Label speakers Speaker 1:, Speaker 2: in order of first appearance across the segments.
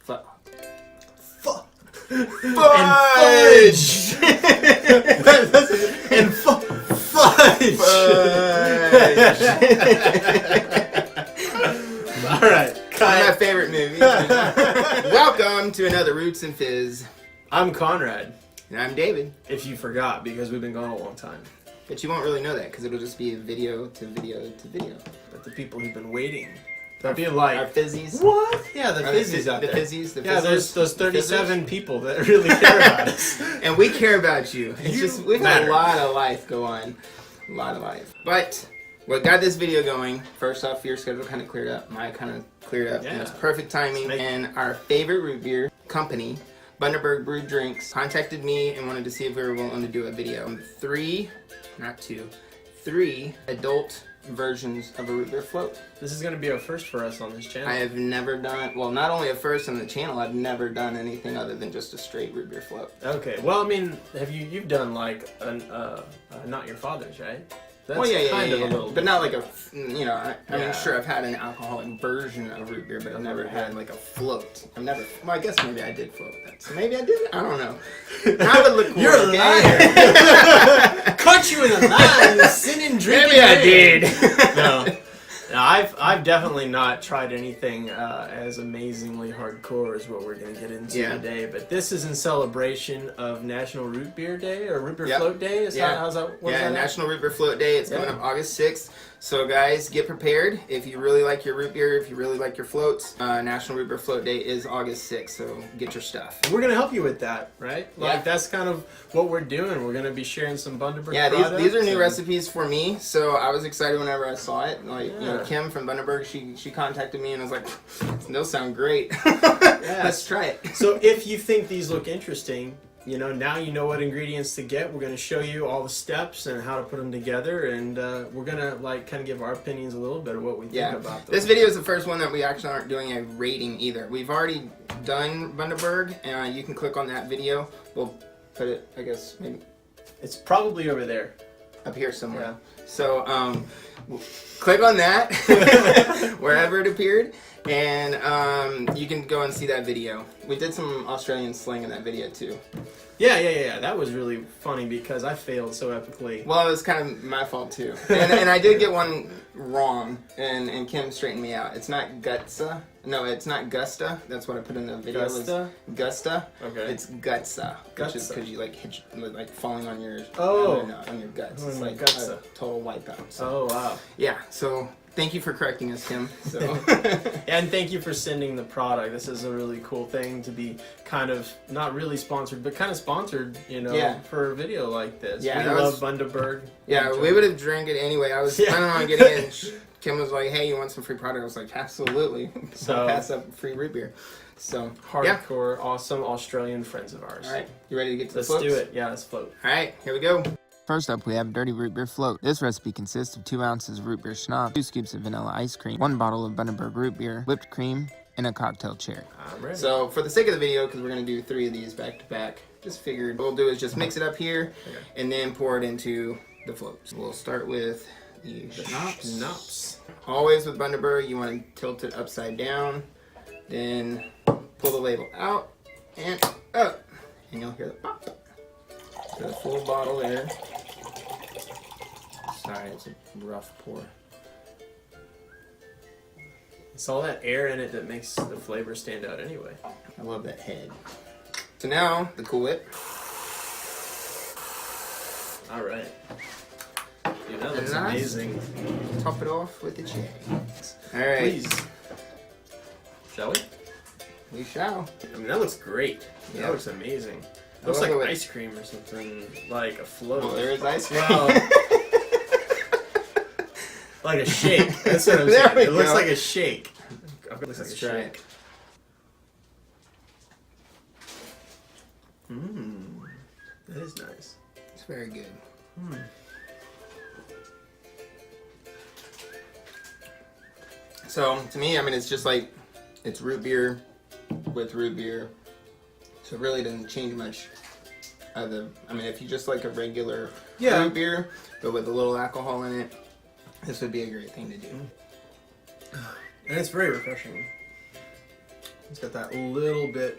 Speaker 1: Fudge.
Speaker 2: And fudge. All right.
Speaker 1: One of my favorite movies. Welcome to another Roots and Fizz.
Speaker 2: I'm Conrad.
Speaker 1: And I'm David.
Speaker 2: If you forgot, because we've been gone a long time.
Speaker 1: But you won't really know that because it'll just be video to video to video.
Speaker 2: But the people who've been waiting, they'll be like,
Speaker 1: our fizzies.
Speaker 2: What? Yeah, the fizzies out
Speaker 1: the
Speaker 2: there.
Speaker 1: Fizzies.
Speaker 2: Yeah, there's those 37 people that really care about us.
Speaker 1: And we care about you. It's just we've had
Speaker 2: matter.
Speaker 1: a lot of life go on. A lot of life. But what got this video going, first off, your schedule kind of cleared up. Mine kind of cleared up.
Speaker 2: Yeah.
Speaker 1: And it's perfect timing. And our favorite root beer company, Bundaberg Brewed Drinks, contacted me and wanted to see if we were willing to do a video. Three adult versions of a root beer float.
Speaker 2: This is going to be a first for us on this channel.
Speaker 1: I have never done, well, not only a first on the channel, I've never done anything other than just a straight root beer float.
Speaker 2: Okay, well, I mean, you've done like Not Your Father's, right? That's
Speaker 1: Well, yeah,
Speaker 2: kind of a little,
Speaker 1: but not like a, you know, I
Speaker 2: Yeah.
Speaker 1: mean, sure, I've had an alcoholic version of root beer, but I've never had like a float. I've never, well, I guess maybe I did float that. So maybe I did, I don't know. That would look cool.
Speaker 2: You're a liar. Caught you in a lie. You're sitting drinking.
Speaker 1: Maybe I did.
Speaker 2: No, I've definitely not tried anything as amazingly hardcore as what we're going to get into today. But this is in celebration of National Root Beer Day or Root Beer Float Day. How's that? What is that?
Speaker 1: National Root Beer Float Day. It's coming up August 6th. So guys, get prepared. If you really like your root beer, if you really like your floats, National Root Beer Float Day is August 6th. So get your stuff.
Speaker 2: We're going to help you with that, right? Like that's kind of what we're doing. We're going to be sharing some Bundaberg products.
Speaker 1: These are new recipes for me. So I was excited whenever I saw it. Like, you know, Kim from Bundaberg, she contacted me and I was like, those sound great. Let's try it.
Speaker 2: So if you think these look interesting, you know, now you know what ingredients to get. We're going to show you all the steps and how to put them together, and we're going to like kind of give our opinions a little bit of what we think about them.
Speaker 1: This video is the first one that we actually aren't doing a rating either. We've already done Bundaberg, and you can click on that video. We'll put it, I guess, maybe
Speaker 2: It's probably over there.
Speaker 1: up here somewhere.
Speaker 2: Yeah.
Speaker 1: So click on that wherever it appeared, and you can go and see that video. We did some Australian slang in that video too.
Speaker 2: Yeah. That was really funny because I failed so epically.
Speaker 1: Well, it was kind of my fault too, and I did get one wrong, and Kim straightened me out. It's not Gutsa. No, it's not Gusta. That's what I put in the video.
Speaker 2: Gusta?
Speaker 1: Gusta.
Speaker 2: Okay.
Speaker 1: It's Gutsa, which is
Speaker 2: Gutsa.
Speaker 1: because you like hit, like falling on your on your guts.
Speaker 2: Oh,
Speaker 1: It's
Speaker 2: my
Speaker 1: like
Speaker 2: Gutsa.
Speaker 1: a total wipeout. So,
Speaker 2: Oh, wow.
Speaker 1: yeah. So thank you for correcting us, Kim. So
Speaker 2: And thank you for sending the product. This is a really cool thing to be kind of, not really sponsored, but kind of sponsored, you know, for a video like this.
Speaker 1: Yeah,
Speaker 2: we
Speaker 1: that
Speaker 2: love
Speaker 1: was-
Speaker 2: Bundaberg.
Speaker 1: yeah, we would have drank it anyway. I was planning on getting it. Kim was like, "Hey, you want some free product?" I was like, "Absolutely." So
Speaker 2: So-
Speaker 1: pass up free root beer. So
Speaker 2: Hardcore, awesome Australian friends of ours.
Speaker 1: All right, you ready to get to
Speaker 2: Let's
Speaker 1: the floats?
Speaker 2: do it. Yeah, let's float.
Speaker 1: All right, here we go. First up, we have Dirty Root Beer Float. This recipe consists of 2 ounces of root beer schnapps, 2 scoops of vanilla ice cream, 1 bottle of Bundaberg root beer, whipped cream, and a cocktail cherry.
Speaker 2: I'm ready.
Speaker 1: So for the sake of the video, because we're going to do 3 of these back to back, just figured what we'll do is just mix it up here and then pour it into the floats. We'll start with the schnapps. Always with Bundaberg, you want to tilt it upside down, then pull the label out and up, and you'll hear the pop. The full bottle there. Sorry, it's a rough pour.
Speaker 2: It's all that air in it that makes the flavor stand out anyway.
Speaker 1: I love that head. So now, the Cool Whip.
Speaker 2: All right. Dude, that looks
Speaker 1: Nice.
Speaker 2: amazing.
Speaker 1: Top it off with the cherry. Alright.
Speaker 2: Please. Shall we?
Speaker 1: We shall.
Speaker 2: I mean, that looks great.
Speaker 1: Yeah.
Speaker 2: That looks amazing.
Speaker 1: I
Speaker 2: Looks
Speaker 1: love
Speaker 2: like
Speaker 1: the way-
Speaker 2: ice cream or something, like a float.
Speaker 1: Oh, there is ice cream.
Speaker 2: Well, like a shake. That's what I'm
Speaker 1: There
Speaker 2: saying.
Speaker 1: we
Speaker 2: It looks
Speaker 1: go.
Speaker 2: like a shake. It looks like
Speaker 1: Let's
Speaker 2: a
Speaker 1: try
Speaker 2: shake.
Speaker 1: it.
Speaker 2: Mmm. That is nice.
Speaker 1: It's very good. So, to me, I mean, it's just like, it's root beer with root beer. So it really doesn't change much. I mean, if you just like a regular root beer, but with a little alcohol in it, this would be a great thing to do.
Speaker 2: And it's very refreshing. It's got that little bit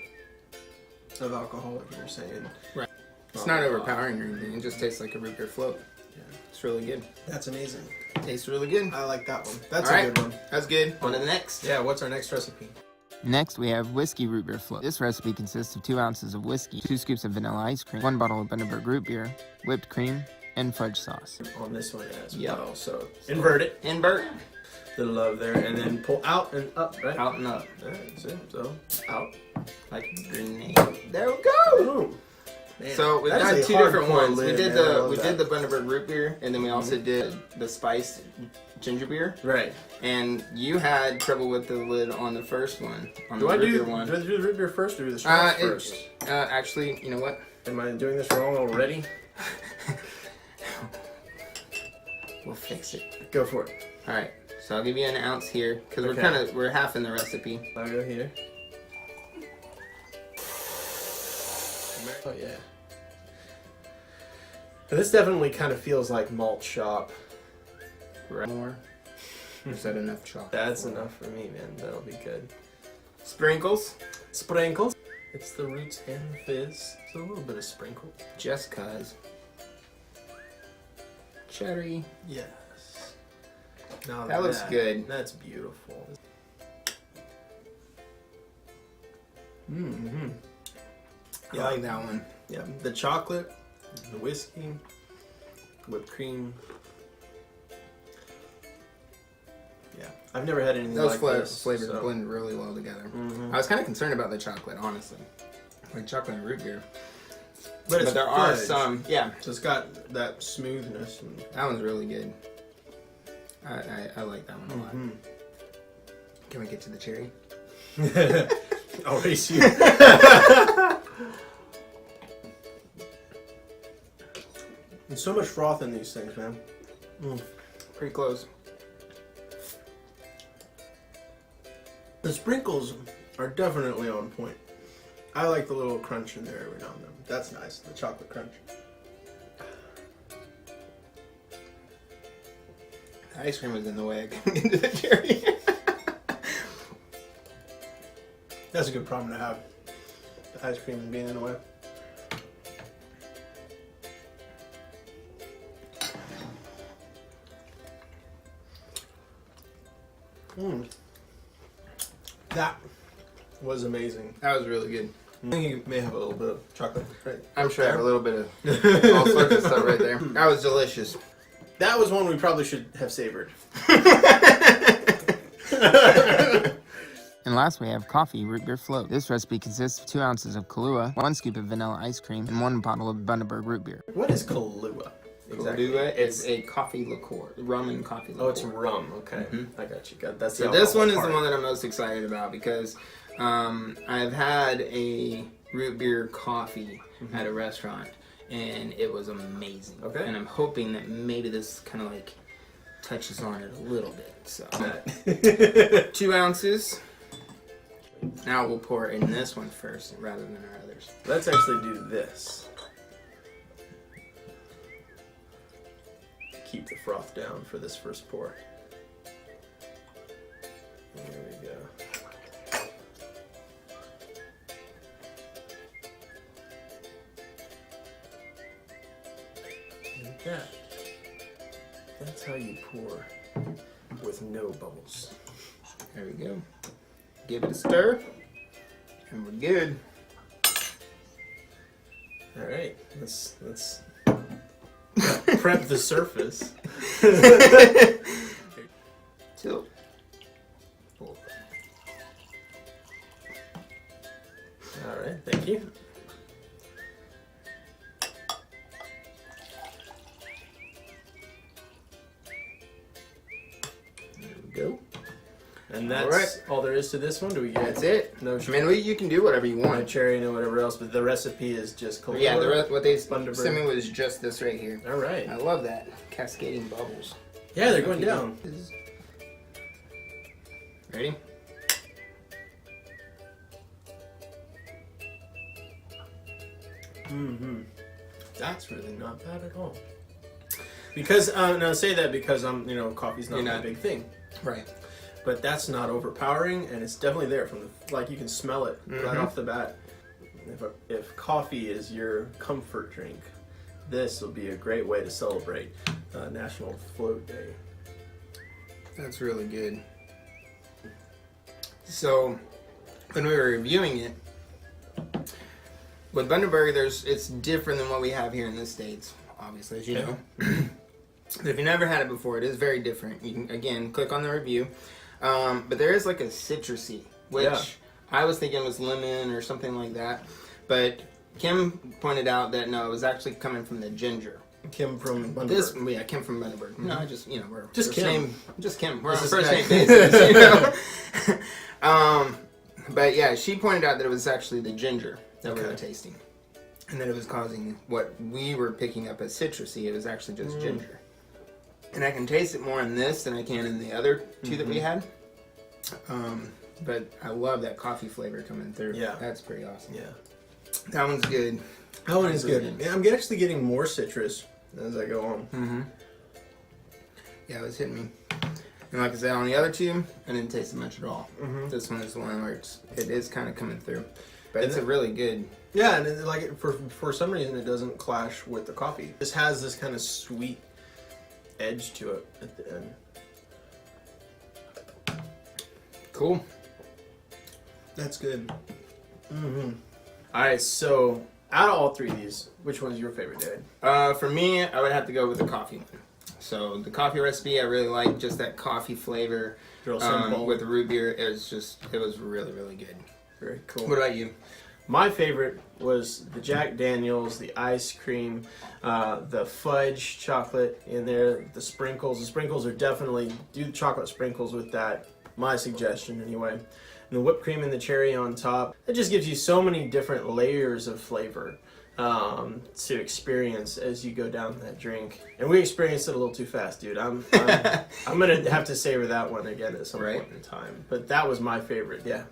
Speaker 2: of alcohol, like you were saying.
Speaker 1: Right. It's not overpowering or anything. It just tastes like a root beer float.
Speaker 2: Yeah.
Speaker 1: It's really good.
Speaker 2: That's amazing.
Speaker 1: Tastes really good.
Speaker 2: I like that one. That's
Speaker 1: All
Speaker 2: a
Speaker 1: right.
Speaker 2: good one.
Speaker 1: That's good. On to the next.
Speaker 2: Yeah, what's our next recipe?
Speaker 3: Next, we have whiskey root beer float. This recipe consists of 2 ounces of whiskey, 2 scoops of vanilla ice cream, 1 bottle of Bundaberg Root Beer, whipped cream, and fudge sauce.
Speaker 2: On this one as
Speaker 1: Yep.
Speaker 2: well. So invert it.
Speaker 1: Invert.
Speaker 2: Little love there, and then pull out and up, right?
Speaker 1: Out and up.
Speaker 2: That's it. So out.
Speaker 1: Like a grenade. There we go.
Speaker 2: Boom. Man,
Speaker 1: So we've
Speaker 2: that
Speaker 1: done
Speaker 2: is a
Speaker 1: 2 different
Speaker 2: hardcore
Speaker 1: ones.
Speaker 2: lid,
Speaker 1: We did
Speaker 2: man. I
Speaker 1: the
Speaker 2: love that.
Speaker 1: Bundaberg root beer, and then we also did the spiced ginger beer.
Speaker 2: Right.
Speaker 1: And you had trouble with the lid on the first one. On
Speaker 2: Do
Speaker 1: the
Speaker 2: I
Speaker 1: root
Speaker 2: do?
Speaker 1: beer
Speaker 2: Do I
Speaker 1: one.
Speaker 2: do the root beer first or do the schnapps first?
Speaker 1: Actually, you know what?
Speaker 2: Am I doing this wrong already?
Speaker 1: We'll fix it.
Speaker 2: Go for it.
Speaker 1: All right. So I'll give you an ounce here because
Speaker 2: Okay.
Speaker 1: we're half in the recipe.
Speaker 2: I'll go here. Oh yeah. This definitely kind of feels like malt shop.
Speaker 1: Right. More. Is that enough chocolate?
Speaker 2: That's enough for me, man. That'll be good.
Speaker 1: Sprinkles.
Speaker 2: Sprinkles. It's the roots and the fizz. So a little bit of sprinkle.
Speaker 1: Just cause. Cherry.
Speaker 2: Yes. Now
Speaker 1: That looks good.
Speaker 2: That's beautiful. Mm-hmm.
Speaker 1: I like that one.
Speaker 2: Yeah, the chocolate, the whiskey, whipped cream. Yeah, I've never had anything
Speaker 1: Those
Speaker 2: like this.
Speaker 1: flavors
Speaker 2: so-
Speaker 1: blend really well together.
Speaker 2: Mhm.
Speaker 1: I was kind of concerned about the chocolate, honestly. Like chocolate and root beer.
Speaker 2: But, it's
Speaker 1: there are
Speaker 2: fudge,
Speaker 1: some, yeah.
Speaker 2: So it's got that smoothness. And,
Speaker 1: That one's really good. I like that one a lot.
Speaker 2: Mhm.
Speaker 1: Can we get to the cherry?
Speaker 2: I'll race you. There's so much froth in these things, man.
Speaker 1: Pretty close.
Speaker 2: The sprinkles are definitely on point. I like the little crunch in there every now and then. That's nice, the chocolate crunch.
Speaker 1: The ice cream was in the way. I couldn't get to the cherry.
Speaker 2: That's a good problem to have. The ice cream being in the way. That was amazing.
Speaker 1: That was really good.
Speaker 2: I think you may have a little bit of chocolate. Right.
Speaker 1: I'm sure I have a little bit of all sorts of stuff right there. That was delicious.
Speaker 2: That was one we probably should have savored.
Speaker 3: And last, we have coffee root beer float. This recipe consists of 2 ounces of Kahlua, 1 scoop of vanilla ice cream, and 1 bottle of Bundaberg root beer.
Speaker 2: What is Kahlua?
Speaker 1: Kahlua is a coffee liqueur, rum and coffee liqueur.
Speaker 2: Oh, it's rum. Okay, I got you. That's the
Speaker 1: So this one is
Speaker 2: alcohol
Speaker 1: the
Speaker 2: part.
Speaker 1: one that I'm most excited about because I've had a root beer coffee at a restaurant and it was amazing.
Speaker 2: Okay.
Speaker 1: And I'm hoping that maybe this kind of like touches on it a little bit. So 2 ounces. Now we'll pour in this one first rather than our others.
Speaker 2: Let's actually do this. Keep the froth down for this first pour. There we go. Like that. That's how you pour with no bubbles.
Speaker 1: There we go. Give it a stir. And we're good.
Speaker 2: All right, let's prep the surface.
Speaker 1: Tilt.
Speaker 2: All right, thank you.
Speaker 1: There we go.
Speaker 2: And that's
Speaker 1: All right.
Speaker 2: all there is to this one. Do we get
Speaker 1: That's it.
Speaker 2: no
Speaker 1: I mean, you can do whatever you
Speaker 2: no
Speaker 1: want.
Speaker 2: cherry, no whatever else, but the recipe is just Kahlua.
Speaker 1: Yeah, the rest, what they
Speaker 2: Bundaberg.
Speaker 1: sent me was just this right here.
Speaker 2: All right.
Speaker 1: I love that. Cascading bubbles.
Speaker 2: Yeah, they're going down.
Speaker 1: Ready?
Speaker 2: Mm-hmm. That's really not bad at all. Because now I say that because coffee's not
Speaker 1: You're
Speaker 2: my
Speaker 1: not-
Speaker 2: big thing.
Speaker 1: Right.
Speaker 2: but that's not overpowering, and it's definitely there from the, like you can smell it right off the bat. If coffee is your comfort drink, this will be a great way to celebrate National Float Day.
Speaker 1: That's really good. So, when we were reviewing it, with Bundaberg, it's different than what we have here in the States, obviously, as you know. But if you never had it before, it is very different. You can, again, click on the review. But there is like a citrusy, which I was thinking was lemon or something like that. But Kim pointed out that no, it was actually coming from the ginger.
Speaker 2: Kim from Bundaberg.
Speaker 1: Kim from Bundaberg. No, I just, we're
Speaker 2: just Kim.
Speaker 1: Just Kim. We're on first name basis, But yeah, she pointed out that it was actually the ginger that we were tasting. And that it was causing what we were picking up as citrusy. It was actually just ginger. And I can taste it more in this than I can in the other two that we had. But I love that coffee flavor coming through.
Speaker 2: Yeah.
Speaker 1: That's pretty awesome.
Speaker 2: Yeah.
Speaker 1: That one's good.
Speaker 2: That one is good. Yeah, I'm actually getting more citrus as I go on.
Speaker 1: Yeah, it was hitting me. And like I said, on the other two, I didn't taste it much at all. This one is the one where it is kind of coming through. But it's a really good...
Speaker 2: Yeah, and for some reason, it doesn't clash with the coffee. This has this kind of sweet edge to it at the end.
Speaker 1: Cool.
Speaker 2: That's good. All right, so out of all three of these, which one's your favorite, David?
Speaker 1: For me, I would have to go with the coffee one. So the coffee recipe, I really like just that coffee flavor.
Speaker 2: Real simple.
Speaker 1: With the root beer, it was really, really good.
Speaker 2: Very cool.
Speaker 1: What about you?
Speaker 2: My favorite was the Jack Daniels, the ice cream, the fudge chocolate in there, the sprinkles. The sprinkles are definitely, do the chocolate sprinkles with that. My suggestion, anyway. And the whipped cream and the cherry on top. It just gives you so many different layers of flavor to experience as you go down that drink. And we experienced it a little too fast, dude. I'm gonna have to savor that one again at some point in time. But that was my favorite. Yeah,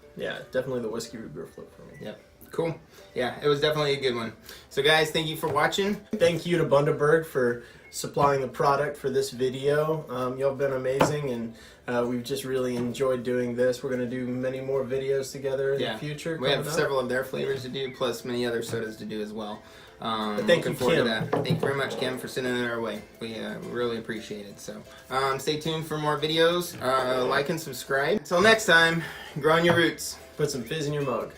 Speaker 2: definitely the whiskey root beer flip for me.
Speaker 1: Yep. Cool. Yeah, it was definitely a good one. So guys, thank you for watching.
Speaker 2: Thank you to Bundaberg for supplying the product for this video. Y'all have been amazing, and we've just really enjoyed doing this. We're going to do many more videos together in the future.
Speaker 1: We have several of their flavors to do, plus many other sodas to do as well.
Speaker 2: But thank you, Kim.
Speaker 1: To that. Thank you very much, Kim, for sending it our way. We really appreciate it. So stay tuned for more videos. Like and subscribe. Until next time, grow on your roots.
Speaker 2: Put some fizz in your mug.